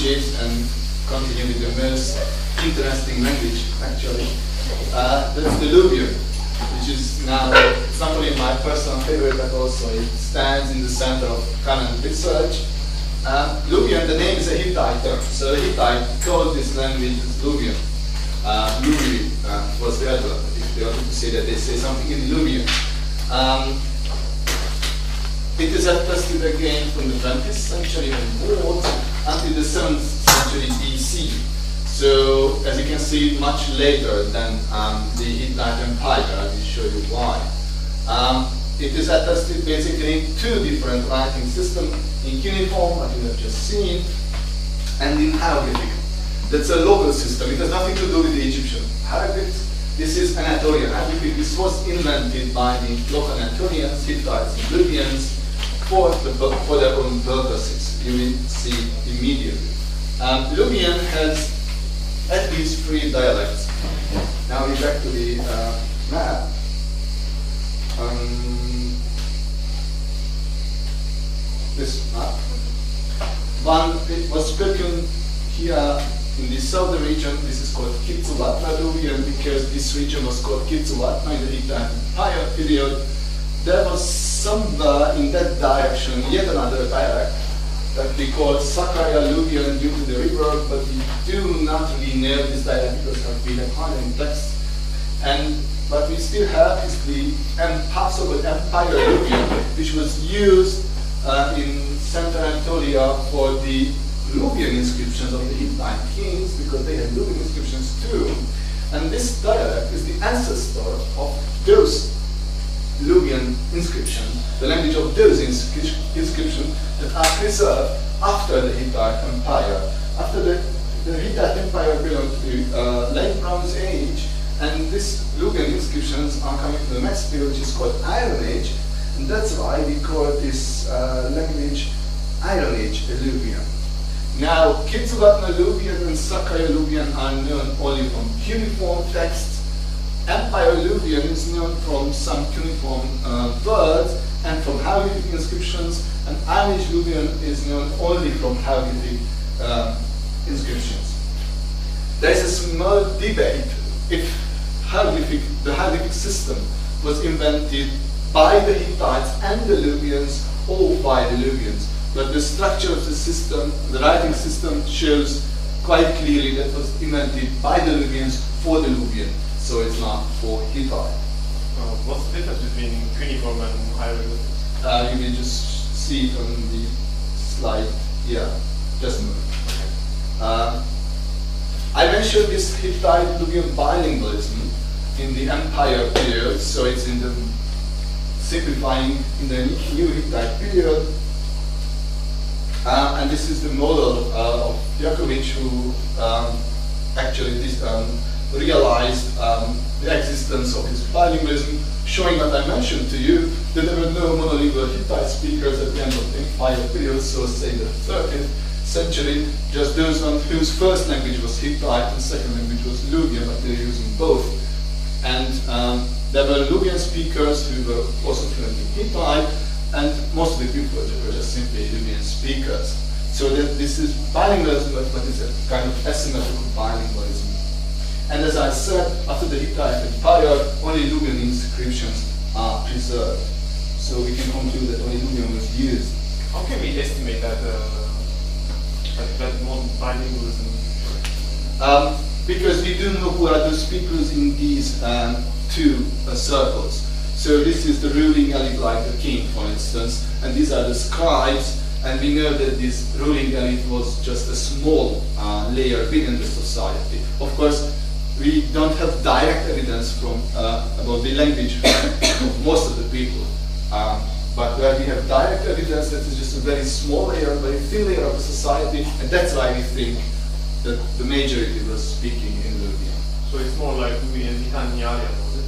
languages and continue with the most interesting language, actually. That's the Luwian, which is now, it's not only my personal favorite, but also it stands in the center of current research. Luwian, the name is a Hittite term, so the Hittite called this language Luwian. Luwi was the other, if they wanted to say that they say something in Luwian. It is attested again from the 20th century onwards until the 7th century BC. So, as you can see, much later than the Hittite Empire. I will show you why. It is attested basically in two different writing systems, in cuneiform, what you have just seen, and in hieroglyphic. That's a local system. It has nothing to do with the Egyptian hieroglyphs. This is Anatolian hieroglyphic. This was invented by the local Anatolians, Hittites, and Libyans for their own purposes. You will see immediately. Luwian has at least 3 dialects. Now we're back to the map. This map. One, it was spoken here in the southern region. This is called Kitsuvatna Luwian because this region was called Kitsuvatna in the Hittite Empire period. There was somewhere in that direction yet another dialect that we call Sakarya Luwian due to the river, but we do not really know this dialect because we have hidden text. And what we still have is the so-called Empire Luwian, which was used in Central Anatolia for the Luwian inscriptions of the Hittite kings, because they had Luwian inscriptions too. And this dialect is the ancestor of those Luwian inscriptions, the language of those inscriptions that are preserved after the Hittite Empire. After the Hittite Empire belonged to late Bronze Age, and these Luwian inscriptions are coming from the next period, which is called Iron Age, and that's why we call this language Iron Age Luwian. Now, Kitsuvatna Luwian and Sakarya Luwian are known only from cuneiform texts. Empire Luwian is known from some cuneiform words and from hieroglyphic inscriptions, and Iron Age Luwian is known only from hieroglyphic inscriptions. There is a small debate if the hieroglyphic system was invented by the Hittites and the Luwians or by the Luwians. But the structure of the system, the writing system, shows quite clearly that it was invented by the Luwians for the Luwian. So it's not for Hittite. What's the difference between cuneiform and hieroglyphics? You will just see it on the slide. Yeah, just a moment. Okay. I mentioned this Hittite-Luwian bilingualism in the Empire period, so it's in the simplifying in the new Hittite period. And this is the model of Jakovic, who actually realized the existence of his bilingualism, showing what I mentioned to you, that there were no monolingual Hittite speakers at the end of the Empire period, so say the 13th century, just those ones whose first language was Hittite and second language was Luwian, but they were using both. And there were Luwian speakers who were also fluent in Hittite, and most of the people were just simply Luwian speakers. So that this is bilingualism, but it's a kind of asymmetrical bilingualism. And as I said, after the Hittite Empire, only Luwian inscriptions are preserved. So we can conclude that only Luwian was used. How can we estimate that modern bilingualism? Because we do know who are those speakers in these two circles. So this is the ruling elite, like the king, for instance, and these are the scribes, and we know that this ruling elite was just a small layer within the society. Of course, we don't have direct evidence from about the language of most of the people, but where we have direct evidence, that is just a very small layer, very thin layer of the society, and that's why we think that the majority was speaking in Luwian. So it's more like Luwian Italian, was it?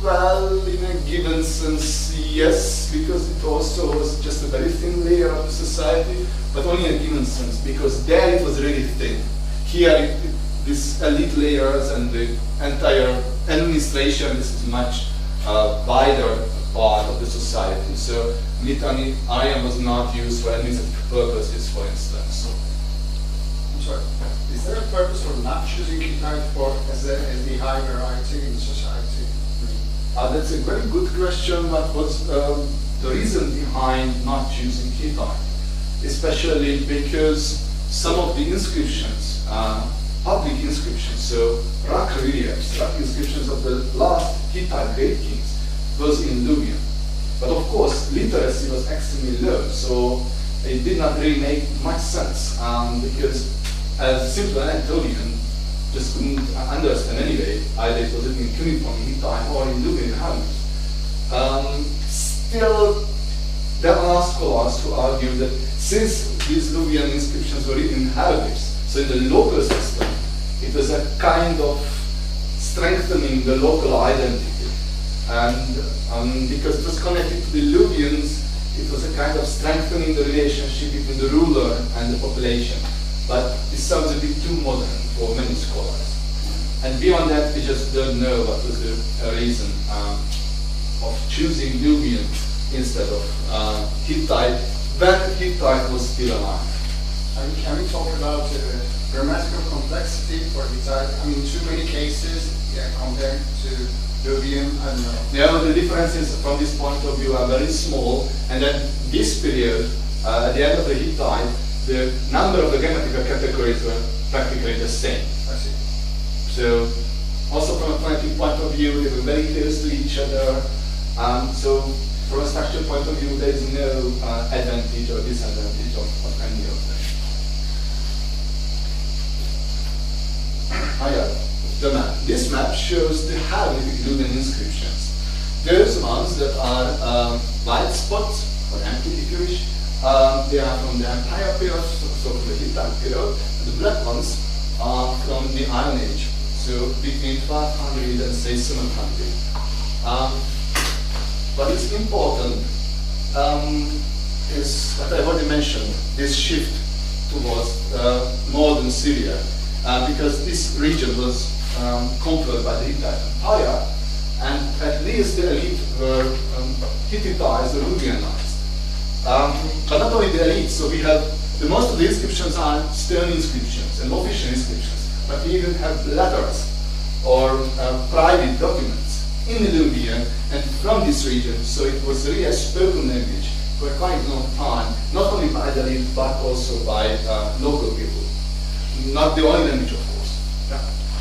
Well, in a given sense, yes, because it also was just a very thin layer of the society, but only in a given sense, because there it was really thin. Here, these elite layers and the entire administration, this is much wider part of the society. So Lithuanian was not used for administrative purposes, for instance. I'm sorry. Is there a purpose for not choosing Hittite as the high variety in society? That's a very good question. What was the reason behind not choosing Hittite? Especially because some of the inscriptions, public inscriptions, so rock reliefs, rock inscriptions of the last Hittite great kings, was in Luwian. But of course, literacy was extremely low, so it did not really make much sense, because as simple Anatolian just couldn't understand anyway, either it was written in cuneiform Hittite or in Luwian hieroglyphs. Still, there are scholars who argue that since these Luwian inscriptions were written in hieroglyphs, so in the local system, it was a kind of strengthening the local identity. And because it was connected to the Luwians, it was a kind of strengthening the relationship between the ruler and the population. But this sounds a bit too modern for many scholars. And beyond that, we just don't know what was the reason of choosing Luwian instead of Hittite, when Hittite was still alive. And can we talk about grammatical complexity for Hittite? I mean, too many cases compared to Luwian, I don't know. Yeah, the differences from this point of view are very small, and at this period, at the end of the Hittite, the number of the grammatical categories were practically the same. I see. So, also from a phonetic point of view, they were very close to each other. So, from a structural point of view, there is no advantage or disadvantage of any of them. The map. This map shows the hieroglyphic Luwian inscriptions. Those ones that are white spots, or empty if you wish, they are from the entire period, so from the Hittite period. And the black ones are from the Iron Age, so between 1200 and say 700. What is important is what I already mentioned, this shift towards northern Syria, because this region was conquered by the Hittite Empire, and at least the elite were Hittitized or Luwianized. But not only the elite, so we have, most of the inscriptions are stone inscriptions and official inscriptions, but we even have letters or private documents in the Luwian and from this region, so it was really a spoken language for quite a long time, not only by the elite, but also by local people. Not the only language, of course.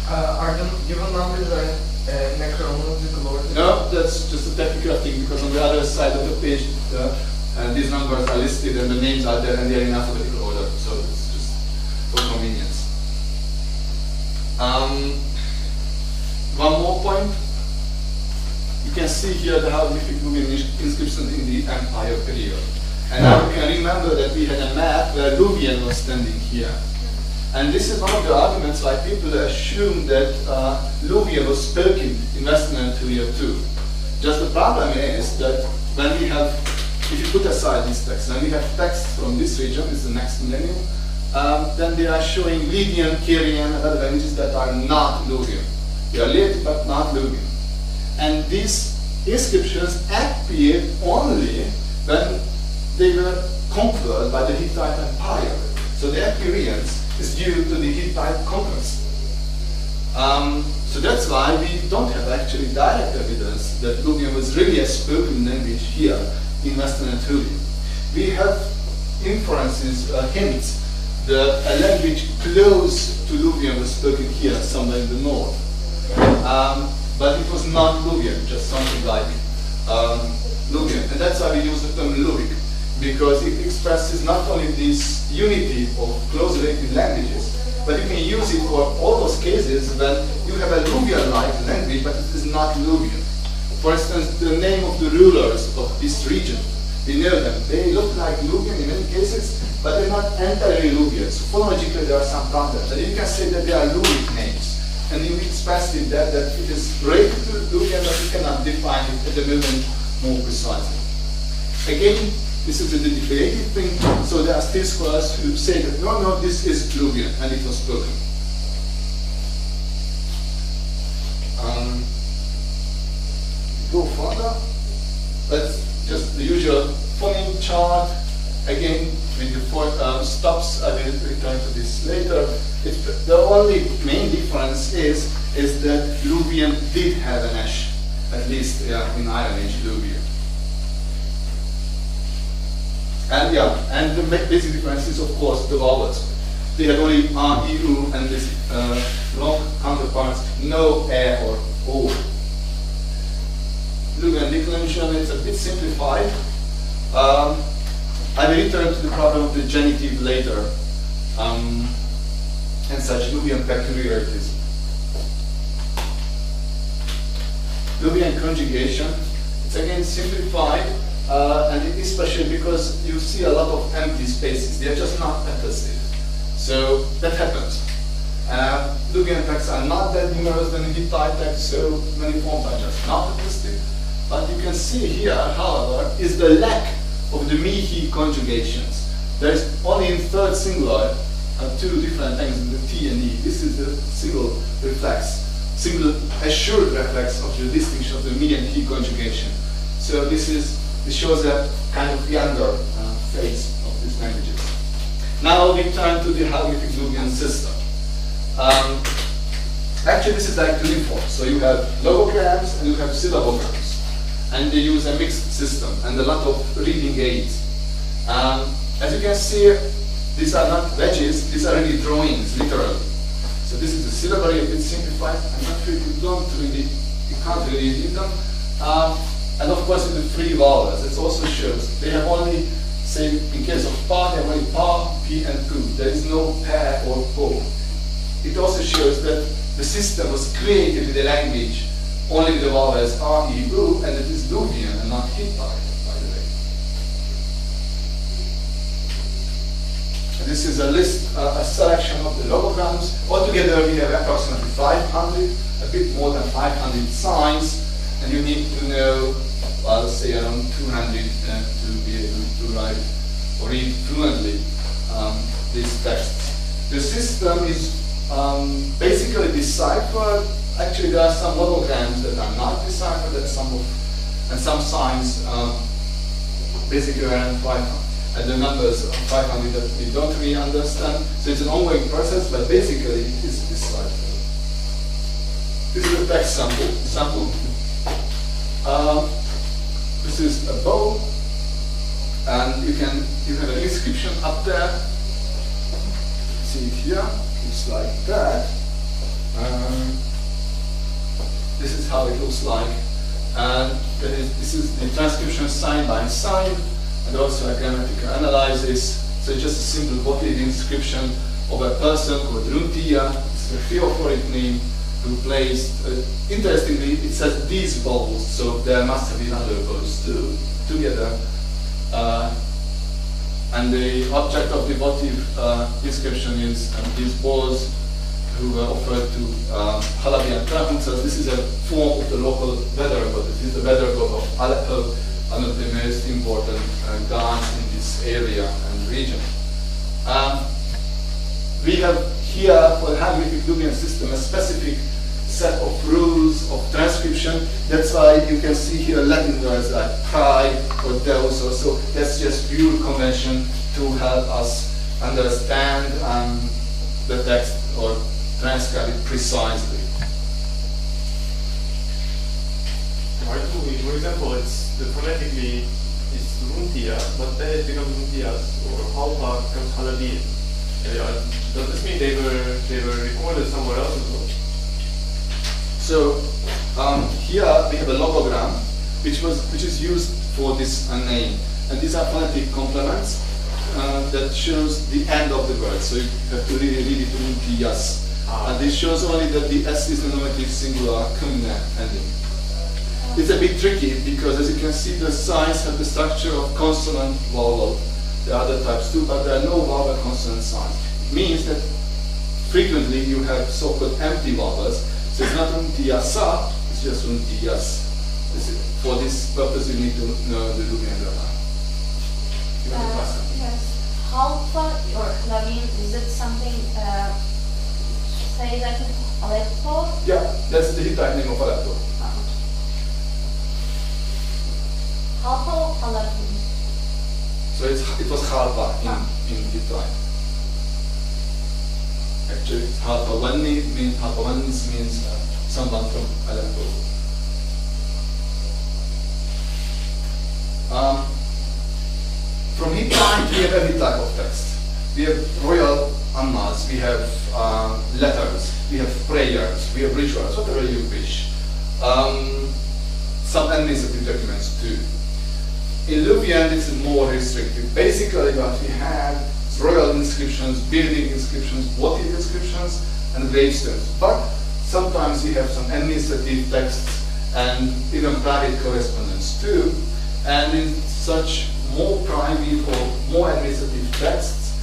Are the given numbers in a chronological order? No, that's just a technical thing, because on the other side of the page, these numbers are listed and the names are there and they are in alphabetical order, so it's just for convenience. One more point. You can see here the hieroglyphic Luwian inscriptions in the Empire period. And now you can remember that we had a map where Luwian was standing here. And this is one of the arguments why people assume that Luwian was spoken in Western Anatolia too. Just the problem is that when we have, if you put aside these texts, when we have texts from this region, this is the next millennium, then they are showing Lydian, Kyrian, and other languages that are not Luwian. They are related but not Luwian. And these inscriptions appeared only when they were conquered by the Hittite Empire. So the appearance is due to the Hittite conquest. So that's why we don't have actually direct evidence that Luwian was really a spoken language here in Western Anatolia. We have inferences, hints, that a language close to Luwian was spoken here, somewhere in the north. But it was not Luwian, just something like Luwian. And that's why we use the term Luwic, because it expresses not only this unity of close related languages, but you can use it for all those cases when you have a Luwian-like language, but it is not Luwian. For instance, the name of the rulers of this region, we know them. They look like Luwian in many cases, but they're not entirely Luwian. So phonologically there are some problems. And you can say that they are Luwic names. And you express it that it is related to Luwian, but you cannot define it at the moment more precisely. Again, this is a debated thing, so there are still scholars who say that no, this is Luwian, and it was spoken. Go further. chart, again, with the four stops, I will return to this later. The only main difference is that Luwian did have an sh, at least in Iron Age Luwian. And and the basic difference is, of course, the vowels. They had only R, E, U, and this long counterparts, no E or O. Luwian declension is a bit simplified. I will return to the problem of the genitive later, and such Luwian peculiarities. Luwian conjugation, it's again simplified, and especially because you see a lot of empty spaces. They are just not passive. So that happens. Luwian texts are not that numerous than Hittite texts, so many forms are just not passive. But you can see here, however, is the lack of the me-he conjugations. There is only in third singular two different things in the T and E. This is the single reflex, single assured reflex of the distinction of the me and he conjugation. So this shows a kind of younger phase of these languages. Now we turn to the hieroglyphic Luwian system. Actually, this is like uniform. So you have logograms and you have syllabograms. And they use a mixed system and a lot of reading aids. As you can see, these are not wedges, these are really drawings, literally. So this is the syllabary, a bit simplified. I'm not sure you can't really read them. And of course, with the three vowels, it also shows they have only, say, in case of pa, they have only pa, p, and pu. There is no pa or po. It also shows that the system was created with the language only with the vowels R, E, U, and it is Luwian and not Hittite, by the way. And this is a list, a selection of the logograms. Altogether, we have approximately 500, a bit more than 500 signs, and you need to know, well, say around 200 to be able to write or read fluently these texts. The system is basically deciphered. Actually, there are some logograms that are not deciphered, and some signs basically around 500. And the numbers of 500 that we don't really understand. So it's an ongoing process, but basically it is deciphered. This is a text sample. This is a bow, and you have an inscription up there. See it here. Looks like that. This is how it looks like, and this is the transcription sign by sign, and also a grammatical analysis. So it's just a simple votive inscription of a person called Runtia. It's a theophoric name who placed. Interestingly, it says these vowels, so there must have been other vowels too, together. And the object of the votive inscription is these balls who were offered to Halabi and Trahuncas. This is a form of the local weather god. This is the weather god of Aleppo, one of the most important gods in this area and region. We have here, for the hieroglyphic Luwian system, a specific set of rules of transcription. That's why you can see here Latin words like pri or deus or so. That's just pure convention to help us understand the text or transcribe it precisely. For example, it's phonetically it's Runtia, but then it becomes Runtias, or Halpa becomes Halabi. Does this mean they were recorded somewhere else as well? So here we have a logogram, which is used for this name, and these are phonetic complements that shows the end of the word. So you have to really read it Runtias. And this shows only that the S is the nominative singular kumne ending. It's a bit tricky because, as you can see, the signs have the structure of consonant vowel. There are other types too, but there are no vowel consonant signs. It means that frequently you have so-called empty vowels. So it's not Runtiasa, it's just Runtias. For this purpose, you need to know the Luwian grammar. Yes. Halpa or Lavin, is it something? Say that in Aleppo? Yeah, that's the Hittite name of Aleppo. Halpo Aleppo. So it was Halpa in Hittite. Actually, Halpawanis means someone from Aleppo. From Hittite, we have every type of text. We have royal annals, we have letters, we have prayers, we have rituals, whatever you wish. Some administrative documents too. In Luwian, this is more restricted. Basically, what we have is royal inscriptions, building inscriptions, votive inscriptions, and gravestones. But sometimes we have some administrative texts and even private correspondence too. And in such more private or more administrative texts,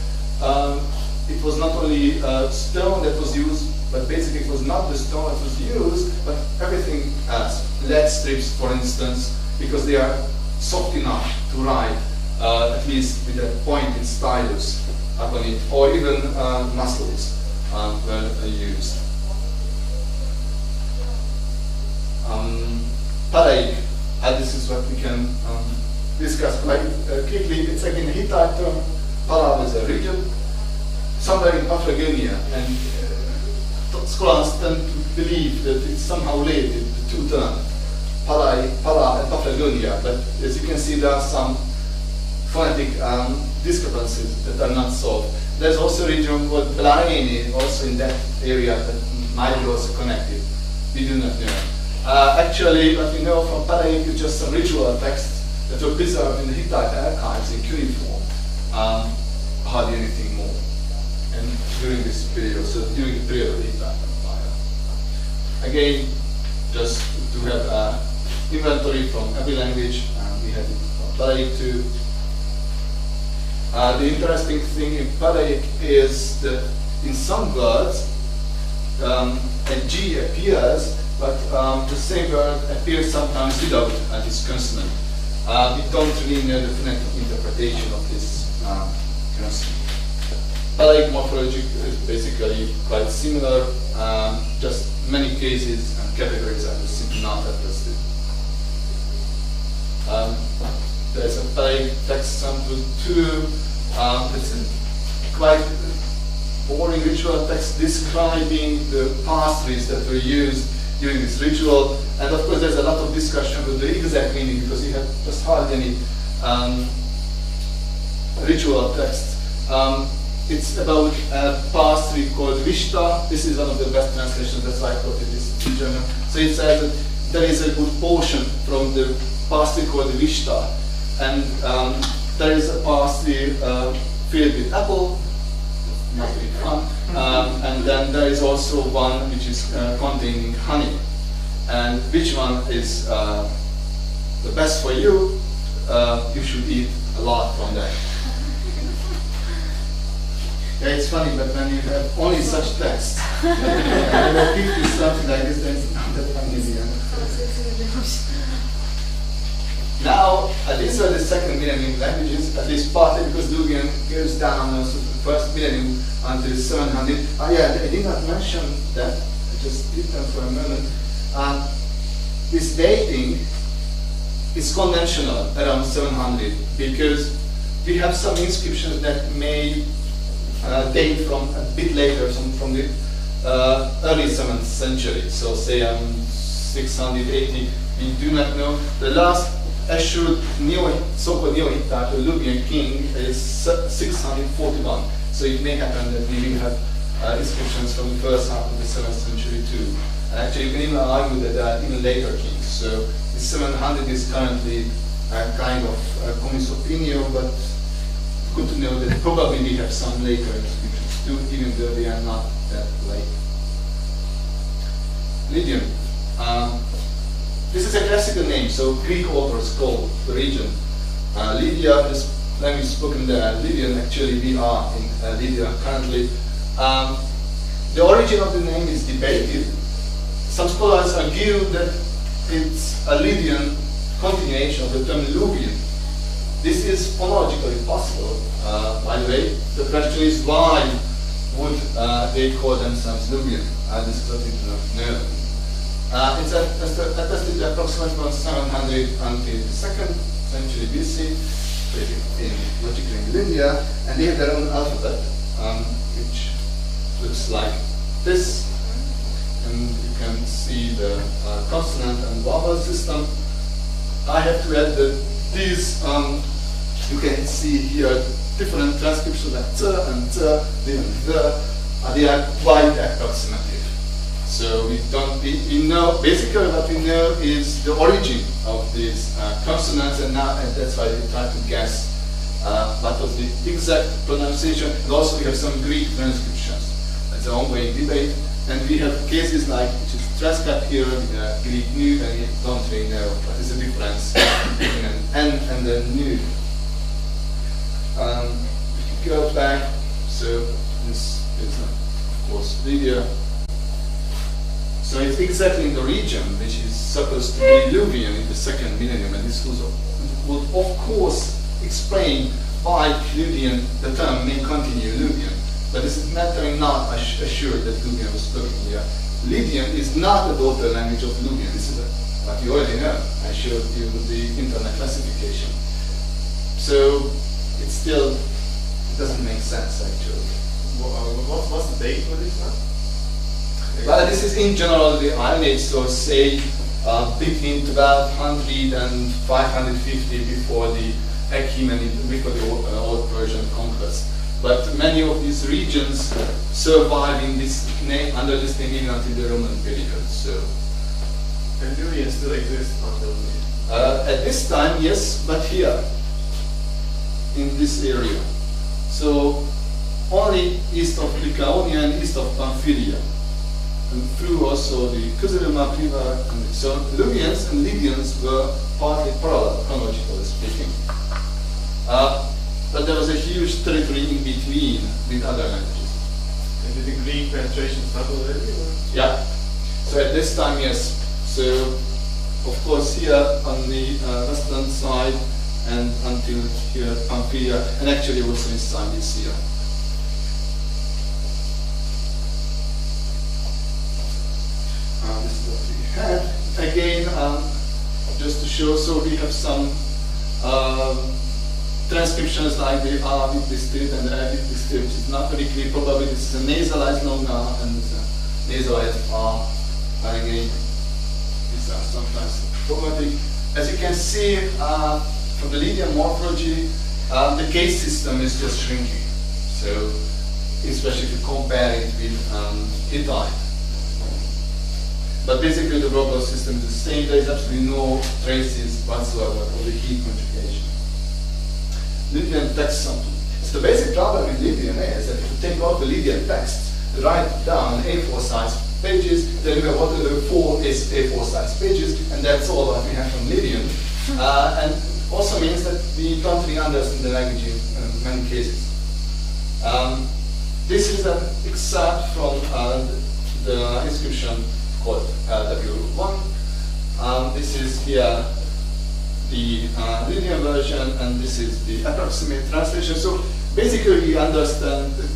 it was not only stone that was used, but basically it was not the stone that was used, but everything else. Lead strips, for instance, because they are soft enough to write, at least with a pointed stylus upon it, or even muscles were used. Paraik, this is what we can discuss quite quickly. It's again a Hittite term. Para is a region, somewhere in Paphlagonia, and scholars tend to believe that it's somehow related, the two terms, Para and Paphlagonia, but as you can see there are some phonetic discrepancies that are not solved. There's also a region called Blaini, also in that area, that might be also connected. We do not know. Actually, what we know from Paraik is just some ritual texts that were preserved in the Hittite archives in cuneiform, hardly anything more. And during this period, so during the period of the Hittite Empire. Again, just to have inventory from every language, we have it from Paraik too. The interesting thing in Paraik is that in some words, a G appears, but the same word appears sometimes without this consonant. We don't really know the phonetic interpretation of this consonant. Paraik morphology is basically quite similar, just many cases and categories are simply not attested. There's a Paraik text sample too. It's a quite boring ritual text describing the pastries that were used during this ritual, and of course there's a lot of discussion with the exact meaning because you have just hardly any ritual text. It's about a pastry called Vishta. This is one of the best translations, that's why I quoted this in German. So it says that there is a good portion from the pastry called Vishta, and there is a pastry filled with apple, not really fun, and then there is also one which is containing honey. And which one is the best for you? You should eat a lot from that. Yeah, it's funny, but when you have only such text, and you give you something like this, then it's not that funny. Now, these are the second millennium languages, at least partly because Luwian goes down also the first millennium until 700. Yeah, I did not mention that, I just did that for a moment. This dating is conventional around 700 because we have some inscriptions that may date from a bit later, from the early 7th century. So say 680, we do not know. The last assured so-called Neo-Hittite or Luwian king is 641. So it may happen that we will have inscriptions from the first half of the 7th century too. And actually you can even argue that there are even later kings. So the 700 is currently a kind of common opinion, but good to know that probably we have some later inscriptions too, even though they are not that late. Lydian. This is a classical name, so Greek authors call the region. Lydia is language spoken there. Lydian, actually we are in Lydia currently. The origin of the name is debated. Some scholars argue that it's a Lydian continuation of the term Luwian. This is phonologically possible, by the way. The question is why would they call themselves Luwian? This is what we do not know. It's attested approximately from 700 until the 2nd century BC. in logically in India, and they have their own alphabet, which looks like this. And you can see the consonant and vowel system. I have to add that these, you can see here different transcriptions like t and t, they are quite approximative. So we know, basically what we know is the origin of these consonants, and that's why we try to guess what was the exact pronunciation. And also we have some Greek transcriptions. That's an ongoing debate. And we have cases like, which is transcribed here with a Greek nu, and you don't really know what is the difference between an N and a nu. If you go back, so this is of course Lydia. So it's exactly in the region which is supposed to be Luvian in the second millennium, and this would of course explain why Luvian, the term may continue Luvian. But this is not assured that Luvian was spoken here. Lydian is not the daughter language of Luvian. This is what you already know. I showed you the internet classification. So it still doesn't make sense actually. What's the date for this now? Well, this is in general the Iron Age, so say between 1200 and 550 before the Achaemenid, before the Old Persian conquest. But many of these regions survive in this name, under this name even until the Roman period. So, and Luvian still exists until at this time, yes, but here, in this area. So only east of Lycaonia and east of Pamphylia, and through also the Kızılırmak River. So Luvians and Lydians were partly parallel, chronologically speaking. But there was a huge territory in between with other languages. And did the Greek penetration start already? Or? Yeah. So at this time, yes. So, of course, here on the western side and until here, Pamphylia, and actually also inside this here. This is what we had. Again, just to show, so we have some transcriptions like the R with this tip and the R with this tip, which is not very clear. Probably this is a nasalized long R and a nasalized R. And again, these are sometimes problematic. As you can see from the Lydian morphology, the case system is just shrinking. So, especially if you compare it with Hittite. But basically the verbal system is the same. There is absolutely no traces whatsoever of the key conjugation. Lydian text sampling. So the basic problem with Lydian is that if you take out the Lydian text, write down A4 size pages, then you have what the 4 is A4 size pages, and that's all that we have from Lydian. And also means that we don't really understand the language in many cases. This is an excerpt from the inscription called W1. This is here the Lydian version, and this is the approximate translation. So basically we understand that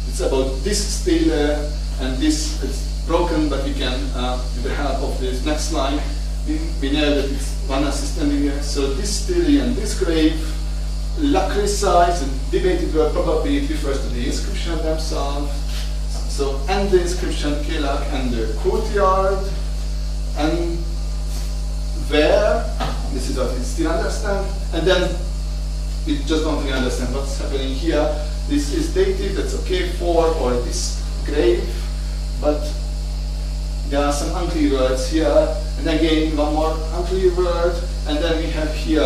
it's about this stele, and this it's broken, but we can, with the help of this next line, we know that it's one assistant here. So this stele and this grave, lacrisa is a debated word, probably it refers to the inscription themselves. So, and the inscription Kelak and the courtyard, and where, this is what we still understand, and then we just don't really understand what's happening here. This is dative, that's okay, for or this grave, but there are some unclear words here, and again one more unclear word, and then we have here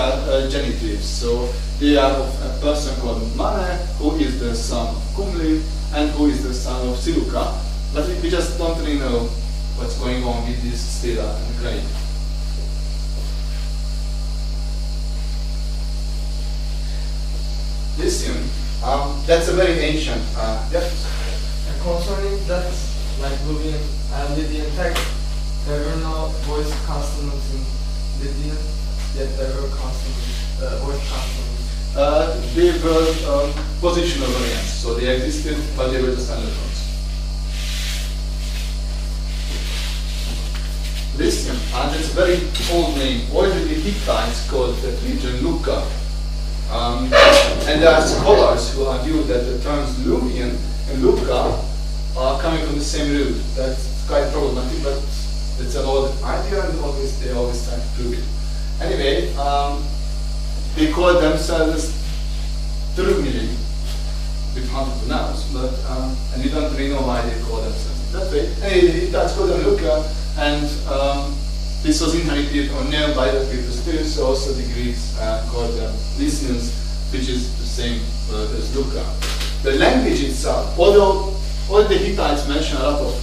genitives. So they are of a person called Mane, who is the son of Kumli, and who is the son of Siluka, but we just don't really know what's going on with this stela and grave. Lycium, that's a very ancient, And concerning that, like Lydian text, there were no voice consonants in Lydian, yet there were consonants, voice consonants. They were positional variants, so they existed, but they were just undertones. Lycium, and it's a very old name. Already the Hittites called that region Luca. And there are scholars who argue that the terms Luvian and Luca are coming from the same root. That's quite problematic, but it's an old idea, and they always try to prove it. Anyway, they call themselves Turumili, a bit hard to pronounce, but and we don't really know why they call themselves that way. Anyway, that's called a Luca, and this was inherited or known by the Greeks too, so also the Greeks called them Lycians, which is the same word as Luca. The language itself, although all the Hittites mention a lot of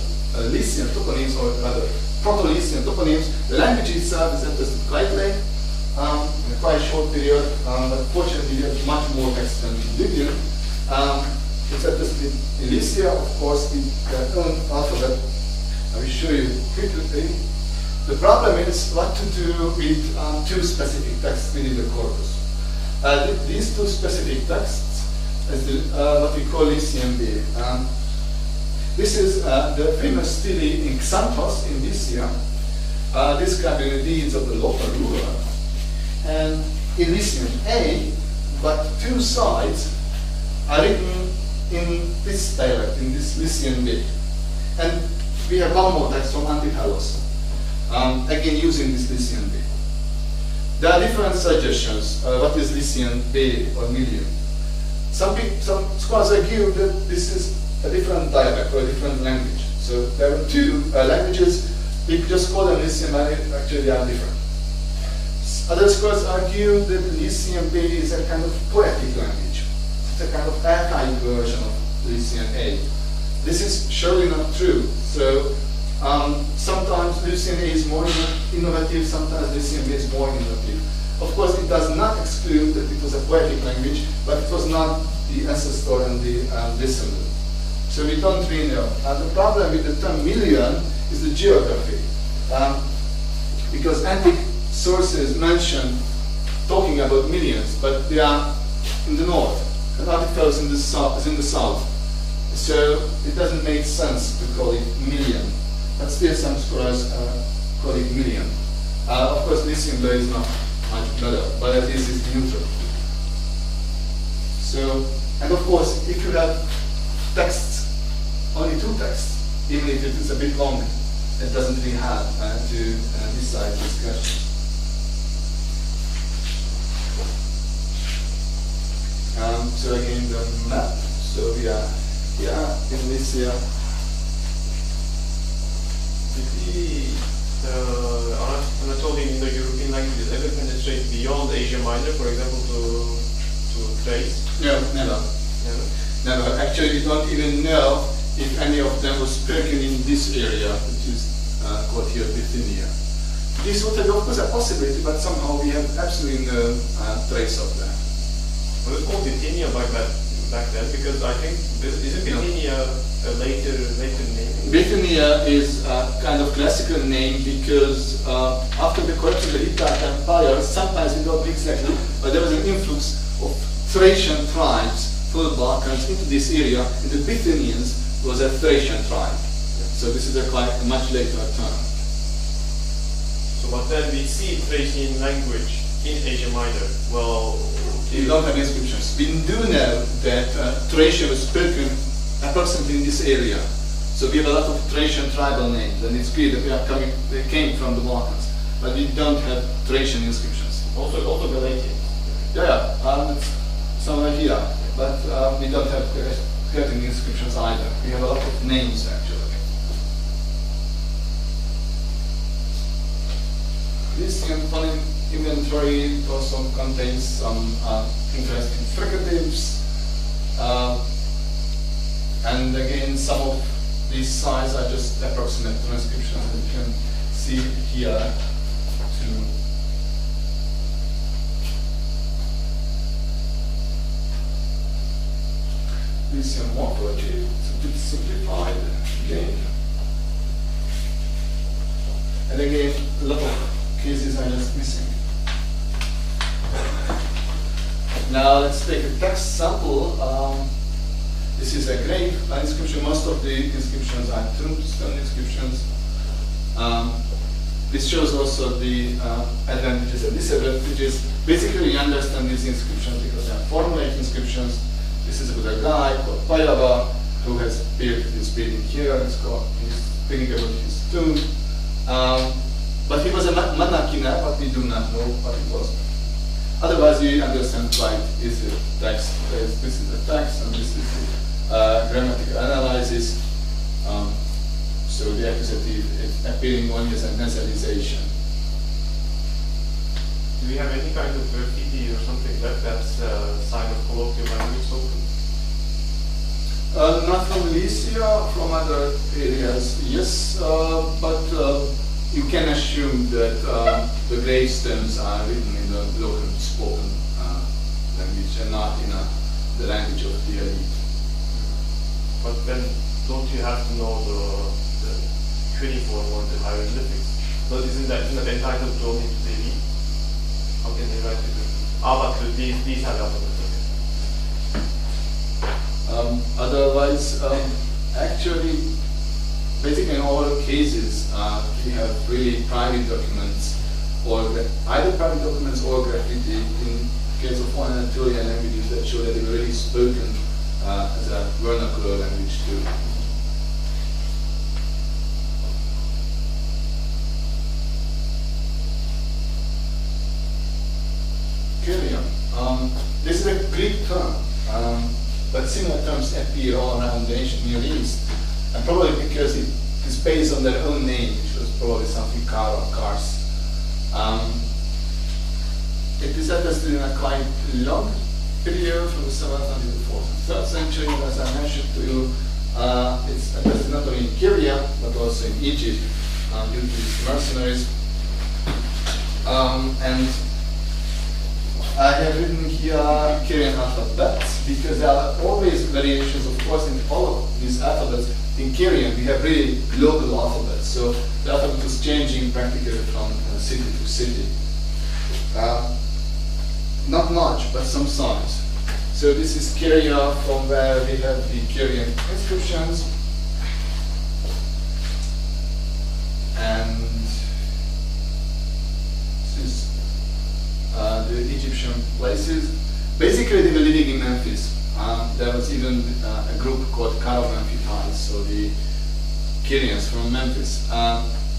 Lycian toponyms, or rather Proto-Lycian toponyms, the language itself is attested quite late, in a quite short period, but fortunately we have much more text than in Libyan. It's attested in Lycia, of course, with their own alphabet. I will show you quickly. The problem is what to do with two specific texts within the corpus. These two specific texts is what we call Lycian B. This is the famous stele in Xanthos in Lycia, describing the deeds of the local ruler. And in Lycian A, but two sides are written in this dialect, in this Lycian B. And we have one more text from Antipalos, again using this Lycian B. There are different suggestions, what is Lycian B or Milium. Some scholars argue that this is a different dialect or a different language. So there are two languages, we could just call them Lycian, but actually they are different. Other scholars argue that Lycian B is a kind of poetic language. It's a kind of archaic version of Lycian A. This is surely not true. So sometimes Lycian A is more innovative, sometimes Lycian B is more innovative. Of course, it does not exclude that it was a poetic language, but it was not the ancestor and the descendant. So we don't really know. And the problem with the term million is the geography. Because antique sources mention talking about millions, but they are in the north, and Artifels in the south is in the south. So it doesn't make sense to call it million. But still some scholars call it million. Of course, Lycian B is not much better, but at least it's neutral. So, and of course, if you have texts, only two texts, even if it is a bit long, it doesn't really have to decide this question. So again, the map. So we are here in Lycia. Anatolian Indo-European languages ever penetrate beyond Asia Minor, for example, to Thrace? No, never. Never. Actually, we don't even know if any of them was spoken in this area, which is called here Bithynia. This would have, of course, a possibility, but somehow we have absolutely no trace of that. Well, it's called Bithynia back then, because I think, isn't Bithynia a later name? Bithynia is a kind of classical name because after the collapse of the Hittite Empire, sometimes we don't know exactly, but there was an influx of Thracian tribes from the Balkans into this area, and the Bithynians was a Thracian tribe. So this is a much later term. So, but then we see Thracian language in Asia Minor. Well, we don't have inscriptions. We do know that Thracian was spoken approximately in this area. So we have a lot of Thracian tribal names, and it's clear that they came from the Balkans. But we don't have Thracian inscriptions. Also Galatian. Yeah, it's somewhere here. But we don't have Cretan inscriptions either. We have a lot of names actually. This phoneme inventory also contains some interesting fricatives. And again, some of these signs are just approximate transcriptions that you can see here too. Lycian morphology, it's a bit simplified again. And again, a lot of cases are just missing. Now let's take a text sample. This is a grave inscription. Most of the inscriptions are tombstone inscriptions. this shows also the advantages and disadvantages. Basically, you understand these inscriptions because they are formulaic inscriptions. This is with a guy called Pajava who has built this building here. He's speaking about his tomb. But he was a Manakina, but we do not know what it was. Otherwise, you understand quite easy text. This is the text, and this is the grammatical analysis. So the accusative is appearing only as a nasalization. Do we have any kind of graffiti or something that's a sign of colloquial language spoken? Not from Lycia, from other areas, yes, but you can assume that the gravestones are written in the local spoken language and not in the language of the elite. But then, don't you have to know the cuneiform or the hieroglyphics? So isn't that entitled to only to the elite? How can they write it? But these have alphabets. Otherwise, actually, basically in all cases, we have really private documents, or either private documents or graffiti in case of one Anatolian languages that show that they were really spoken as a vernacular language too. Kyrian. This is a Greek term, but similar terms appear all around the ancient Near East, and probably because it is based on their own name, which was probably something Kar or Kars. It is attested in a quite long period from the 7th until the 4th and 3rd century, and as I mentioned to you, it's attested not only in Syria, but also in Egypt, due to these mercenaries. And I have written here Kyrian alphabets because there are always variations, of course, in all of these alphabets. In Kyrian, we have really local alphabets, so the alphabet is changing practically from city to city. Not much, but some signs. So this is Kyria, from where we have the Kyrian inscriptions. And this is the Egyptian places. Basically, they were living in Memphis. There was even a group called Caravanophites, so the Kyrians from Memphis.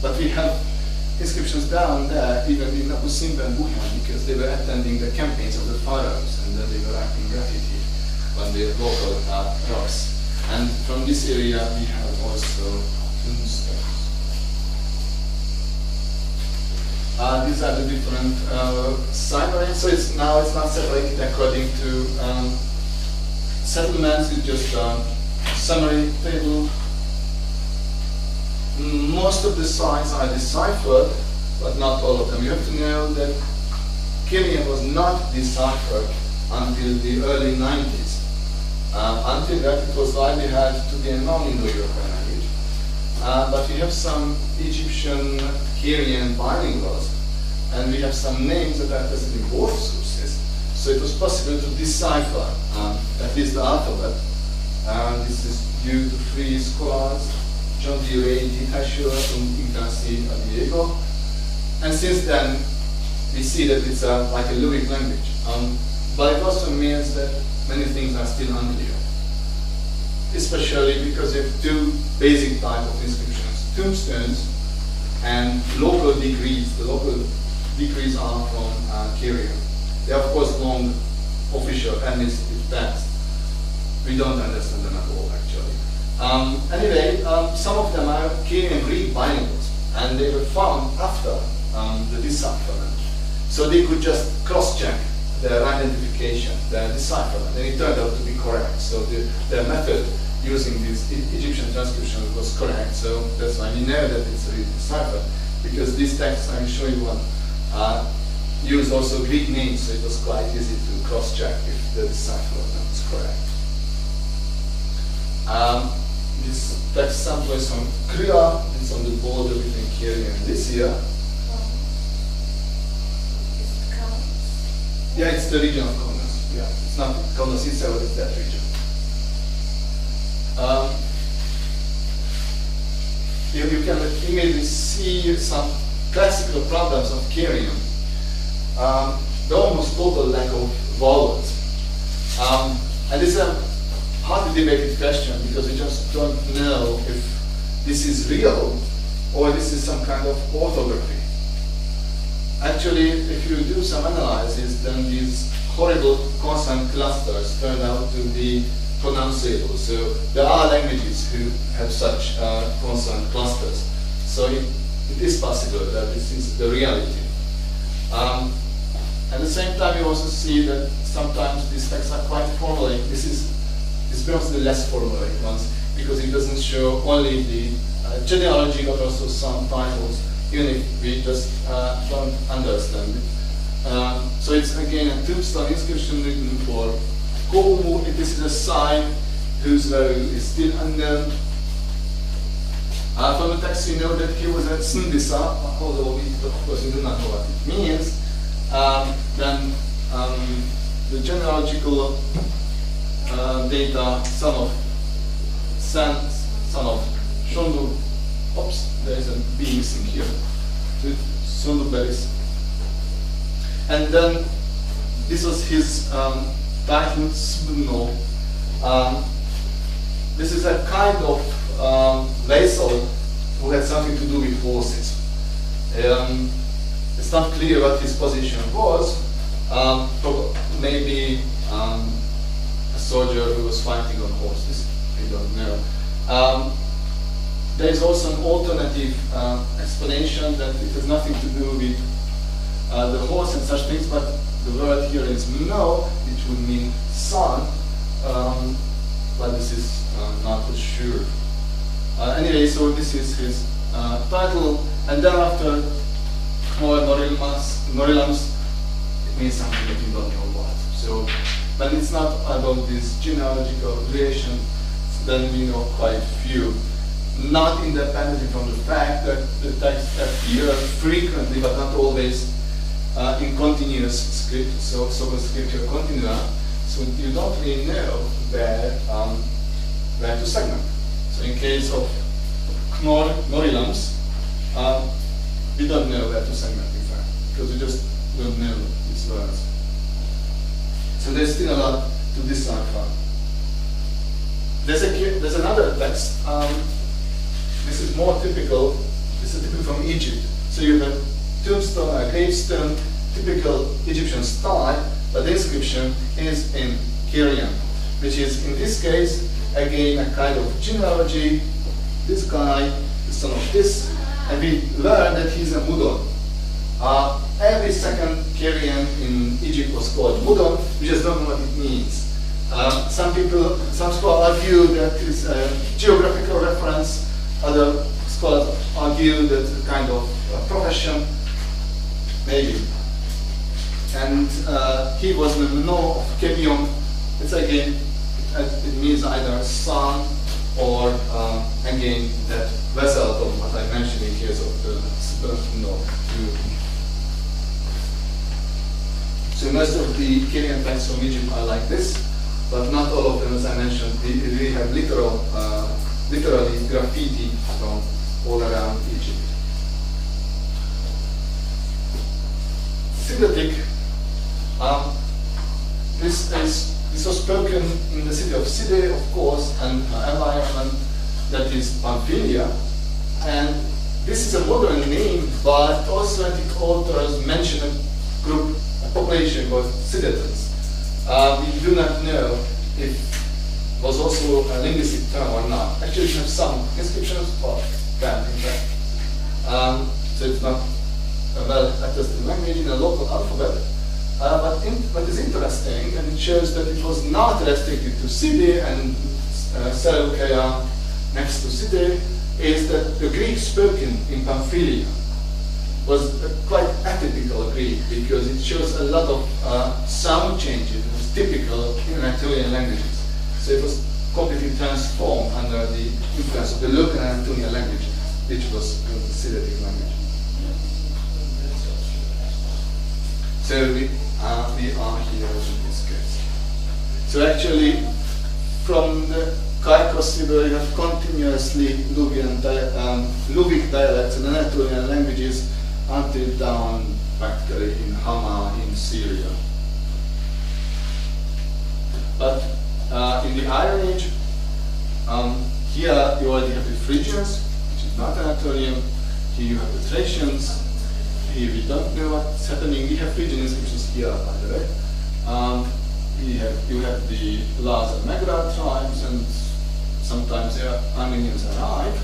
But we have inscriptions down there, even in Abu Simba and Wuhan, because they were attending the campaigns of the pharaohs, and then they were writing graffiti on the local rocks. And from this area, we have also tombstones. These are the different sign. So it's not separated according to settlements. It's just a summary table. Most of the signs are deciphered, but not all of them. You have to know that Kyrian was not deciphered until the early 90s. Until that, it was likely had to be a non-Indo-European language. But we have some Egyptian Kyrian bilinguals, and we have some names that are present in both sources. So it was possible to decipher at least the alphabet. This is due to 3 scholars, John D. Ray, D. Tasher, and Ignacy Diego. And since then, we see that it's like a Luwic language. But it also means that many things are still unclear. Especially because you have 2 basic types of inscriptions: tombstones and local decrees. The local decrees are from Kyrian. They are, of course, long official administrative texts. We don't understand them at all, actually. Anyway, some of them are Kyrian Greek bilinguals, and they were found after the decipherment. So they could just cross-check their identification, their decipherment, and it turned out to be correct. So their method using this Egyptian transcription was correct. So that's why we know that it's really deciphered, because these texts I will show you one use also Greek names, so it was quite easy to cross-check if the decipherment is correct. This text sample is from Krya. It's on the border between Kyria and Lycia. Yeah, it's the region of Kaunas. Yeah, it's not Kaunas itself, it's that region. You can immediately see some classical problems of Kyrian, the almost total lack of vowels. And this is a hardly debated question because we just don't know if this is real or this is some kind of orthography. Actually, if you do some analysis, then these horrible consonant clusters turn out to be pronounceable. So there are languages who have such consonant clusters. So it is possible that this is the reality. At the same time, you also see that sometimes these texts are quite formulaic. This becomes the less formulaic ones because it doesn't show only the genealogy but also some titles, even if we just don't understand it. So it's again a tombstone inscription written for Kohumu. This is a sign whose value is still unknown. From the text we know that he was at Sundisa, although we of course do not know what it means. Then the genealogical data, son of San, son of Shondu. Oops, there is a B missing here. Sunduberis. And then this was his title, Sbno. This is a kind of vassal who had something to do with horses. It's not clear what his position was. Maybe a soldier who was fighting on horses. We don't know. There is also an alternative explanation that it has nothing to do with the horse and such things, but the word here is no, which would mean son, but this is not for sure. Anyway, so this is his title, and then after Norilams, it means something that you don't know what. So, but it's not about this genealogical relation, then we know quite few. Not independently from the fact that the texts appear frequently, but not always in continuous script, so so-called scriptura continua. So you don't really know where to segment. So in case of Norilams, we don't know where to segment in fact, because we just don't know these words. So there's still a lot to decipher. There's another text. This is more typical. This is typical from Egypt. So you have a tombstone, a gravestone, typical Egyptian style, but the inscription is in Kyrian, which is in this case again a kind of genealogy. This guy, the son of this, and we learn that he's a Mudon. Every second Kyrian in Egypt was called Mudon. We just don't know what it means. Some scholars argue that it's a geographical reference. Other scholars argue that it's a kind of profession, maybe. And he was the no of Kebion. It's again, it means either son or again that vessel of what I mentioned in case of the Sbno. So most of the Kyrian texts from Egypt are like this, but not all of them, as I mentioned. We have literally graffiti from all around Egypt. Sidetic. This was spoken in the city of Side, of course, and environment that is Pamphylia. And this is a modern name, but also antique authors mention a group, a population called Sidetans. We do not know if it was also a linguistic term or not. Actually, we have some inscriptions for that, in fact. So it's not a well-attested language in a local alphabet. But what is interesting, and it shows that it was not restricted to Side and Seleucia next to Side, is that the Greek spoken in Pamphylia was quite atypical Greek because it shows a lot of sound changes. It was typical in Anatolian languages. So it was completely transformed under the influence of the local Anatolian language, which was the Sidetic language. So we are here in this case. So actually, from the Caicos River, you have continuously Luvic dialects and Anatolian languages until down practically in Hama in Syria. But in the Iron Age, here you already have the Phrygians, which is not Anatolian. Here you have the Thracians. Here we don't know what's happening. We have Phrygian inscriptions here, by the way. You have the Laz and Maghreb tribes, and sometimes the Armenians arrive.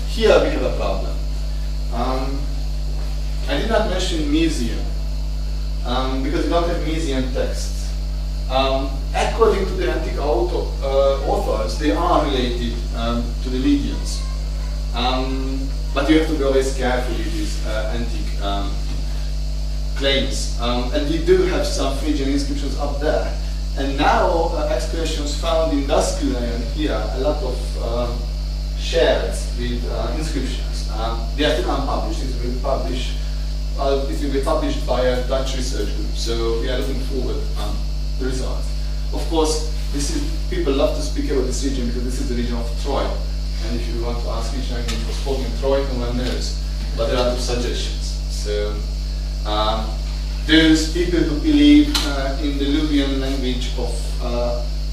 Here we have a problem. I did not mention Mysian, because we don't have Mysian texts. According to the antique authors, they are related to the Lydians. But you have to be always careful with these antique claims. And we do have some Phrygian inscriptions up there. And now excavations found in Daskylion here a lot of shards with inscriptions. They are still unpublished. It will be published by a Dutch research group. So we are looking forward to the results. Of course, people love to speak about this region because this is the region of Troy. And if you want to ask which language was spoken in Troy, no one knows. But there are two suggestions. So those people who believe in the Luwian language of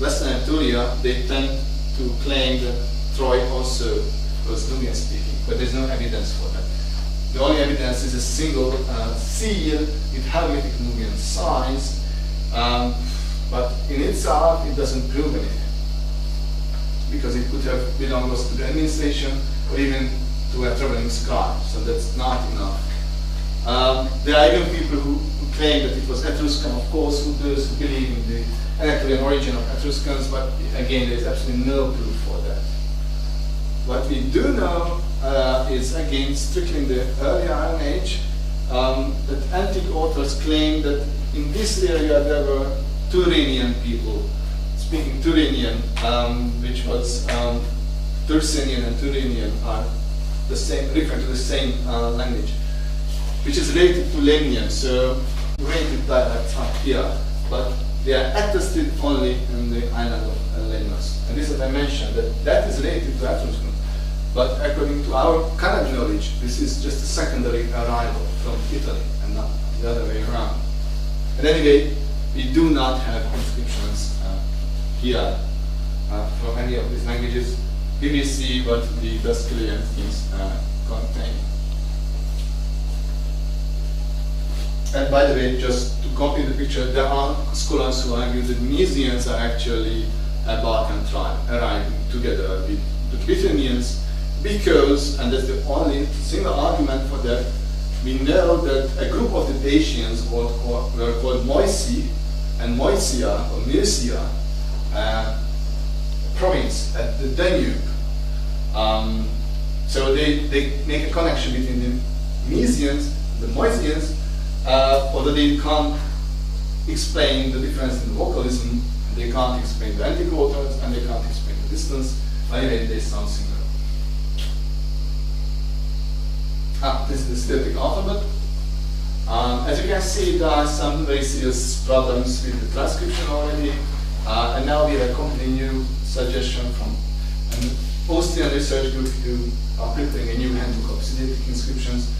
Western Anatolia, they tend to claim that Troy also was Luwian speaking, but there's no evidence for that. The only evidence is a single seal with hieroglyphic Luwian signs, but in itself it doesn't prove anything, because it could have belonged to the administration or even to a traveling scribe, so that's not enough. There are even people who claim that it was Etruscan, of course, those who believe in the Anatolian origin of Etruscans, but again, there is absolutely no proof for that. What we do know is, again, strictly in the early Iron Age, that antique authors claim that in this area there were Turanian people speaking Turanian, which was Tursinian and Turanian are the same, referring to the same language, which is related to Lemnian, so related dialects are here, but they are attested only in the island of Lemnos. And this, as I mentioned, that is related to Etruscan. But according to our current knowledge, this is just a secondary arrival from Italy and not the other way around. And anyway, we do not have inscriptions here from any of these languages. We will see what the Daskylion is contain. And by the way, just to complete the picture, there are scholars who argue that Mysians are actually a Balkan tribe arriving together with the Bithynians, because, and that's the only single argument for that, we know that a group of the Dacians were called Moisi and Moisia, or Mysia, province at the Danube. So they make a connection between the Mysians, the Moisians, although they can't explain the difference in the vocalism, they can't explain the antique authors, and they can't explain the distance. Anyway, they sound similar. This is the Cyrillic alphabet. As you can see, there are some very serious problems with the transcription already, and now we have a completely new suggestion from an Austrian research group who are preparing a new handbook of Cyrillic inscriptions.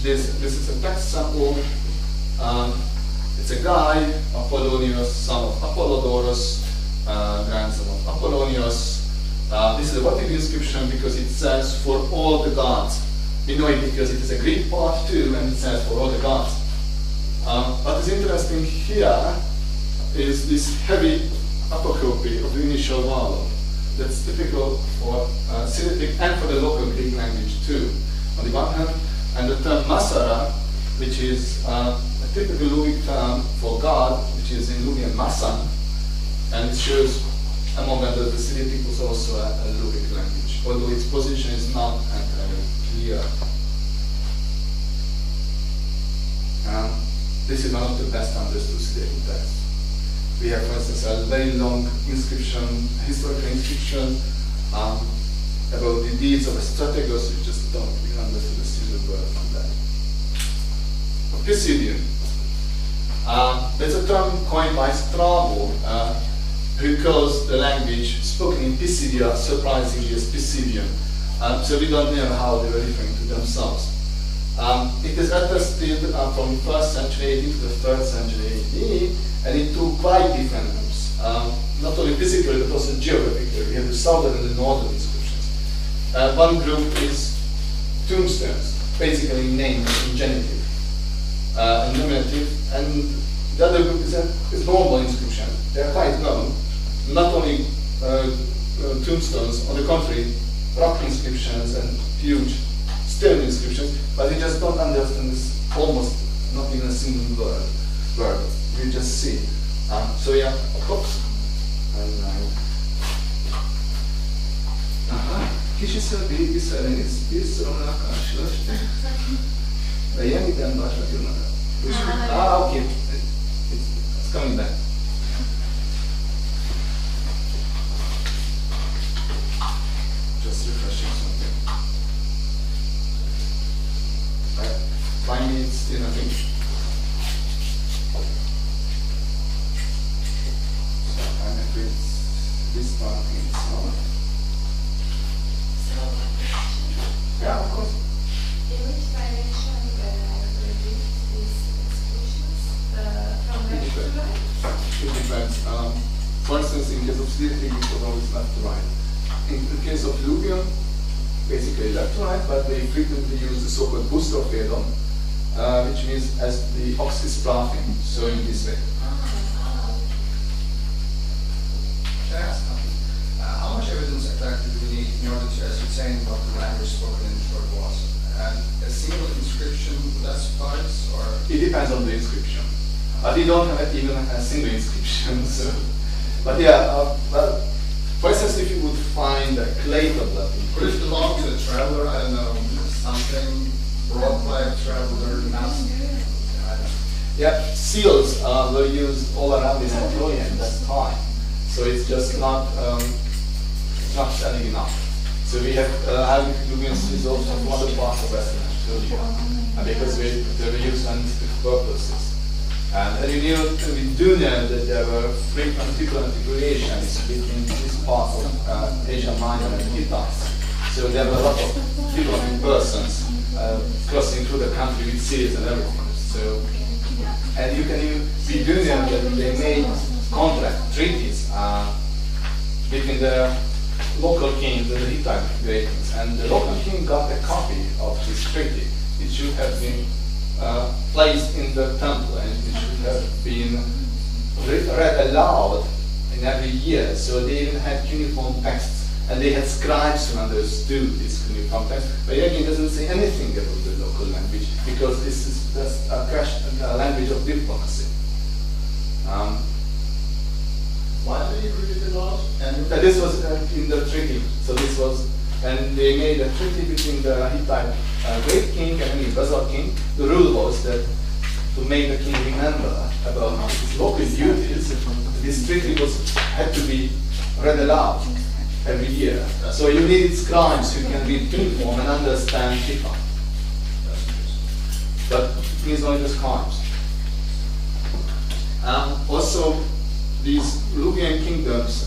This is a text sample. It's a guy, Apollonius, son of Apollodorus, grandson of Apollonius. This is a votive inscription because it says for all the gods. We know it because it is a Greek part too, and it says for all the gods. What is interesting here is this heavy apostrophe of the initial vowel. That's typical for Cyrillic and for the local Greek language too, on the one hand. And the term Masara, which is a typical Luwic term for God, which is in Luwian Masan, and it shows among others the Cyrillic was also a Luwic language, although its position is not entirely clear. This is one of the best understood Cyrillic texts. We have, for instance, a very long inscription, historical inscription about the deeds of a strategos. We just don't really understand the single word from that. Pisidian. There's a term coined by Strabo, who calls the language spoken in Pisidia surprisingly as Pisidian. So we don't know how they were referring to themselves. It is attested from the 1st century AD to the 3rd century AD, and it took quite different groups. Not only physically, but also geographically. We have the southern and the northern inscriptions. One group is tombstones, basically named in genitive and nominative, and the other group is normal inscription. They are quite known. Not only tombstones, on the contrary, rock inscriptions and huge stone inscriptions, but we just don't understand this almost not even a single word. You just see. So yeah, oops. Aha, kicsit visszaelnéz, visszaomlak a sörst. De yeniden başlatıyorlar. Okay. It's coming back. Just refreshing something. 5 minutes still nothing. So I'm afraid this part is not. Yeah, of course. In which direction read these inscriptions? From left to right? It depends. For instance, in case of Syriac, it was always left to right. In the case of Luwian, basically left to right, but they frequently use the so-called Bustrofedon, which means as the ox is sprouting, so in this way. Can I ask something? How much evidence exactly do we need in order to ascertain what the language spoken in short was? And a single inscription, would that suffice, or? It depends on the inscription. But we don't have even a single inscription. So. But yeah, well, for instance, if you would find a clay tablet, Could it belong to a traveler? I don't know, something brought by a traveler, mass? yeah, seals were used all around in Anatolia at that time. So it's just not selling enough. So we have Arabic Luwian seals also from other parts of Western Anatolia, because they were used for scientific purposes. And we do know that there were frequent variations between this part of Asia Minor and Hittites. So there were a lot of different persons crossing through the country with seals and everything. So, and we do know that they made treaties between the local kings and the Hittite greatings. And the local king got a copy of this treaty. It should have been placed in the temple, and it should have been read aloud in every year. So they even had cuneiform texts, and they had scribes who understood this cuneiform text. But again, it doesn't say anything about the local language, because this is just a language of diplomacy. Why did he read it aloud? And This was in the treaty. So this was, and they made a treaty between the Hittite great king and the Bazar king. The rule was that to make the king remember about his local duties, this treaty had to be read aloud every year. So you needed scribes who can read cuneiform and understand Hittite. But it means only the scribes. Also, these Luwian kingdoms,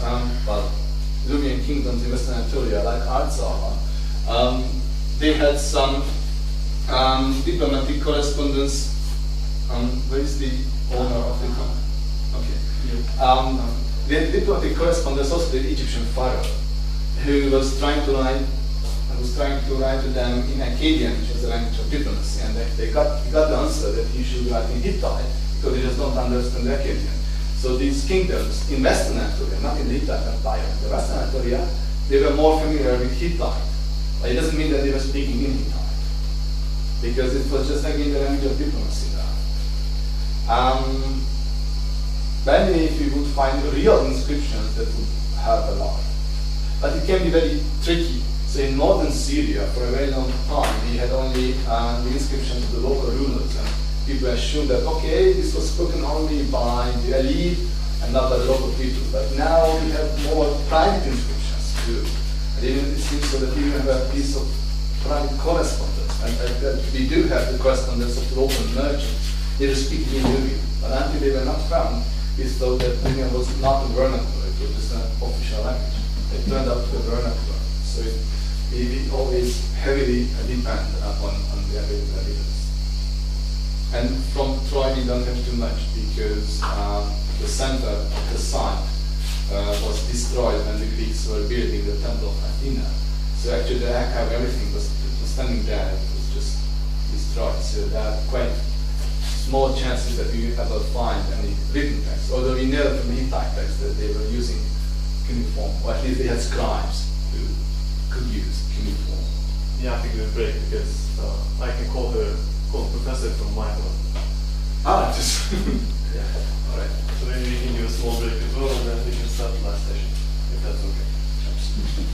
Luwian kingdoms in Western Anatolia, like Artsakh, they had some diplomatic correspondence. Where is the owner of the company? Okay. They had diplomatic correspondence also with the Egyptian pharaoh, who was trying to write to them in Akkadian, which was the language of diplomacy, and he got the answer that he should write in Hittite because they just don't understand the Akkadian. So these kingdoms in Western Anatolia, not in the Hittite Empire, in the Western Anatolia, they were more familiar with Hittite. But it doesn't mean that they were speaking in Hittite, because it was just again the language of diplomacy there. Then if you would find real inscriptions, that would help a lot. But it can be very tricky. So in northern Syria, for a very long time, we had only the inscriptions of the local rulers, and people assumed that, okay, this was spoken only by the elite and not by the local people. But now we have more private inscriptions too. And even it seems so that we even have a piece of private correspondence. And we do have the correspondence of local merchants. They were speaking in Luwian. But until they were not found, we thought that Luwian was not a vernacular, it was just an official language. It turned out to be a vernacular. So we always heavily depend on the available evidence. And from Troy we don't have too much because the center of the site was destroyed when the Greeks were building the temple of Athena. So actually the archive, everything was standing there, it was just destroyed. So there are quite small chances that we ever find any written text, although we know from Hittite text that they were using cuneiform, or at least they had scribes who could use cuneiform. Yeah, I think we'll break because I can call the professor from my home. Just Yeah. all right. So maybe we can do a small break as well, and then we can start the last session, if that's okay.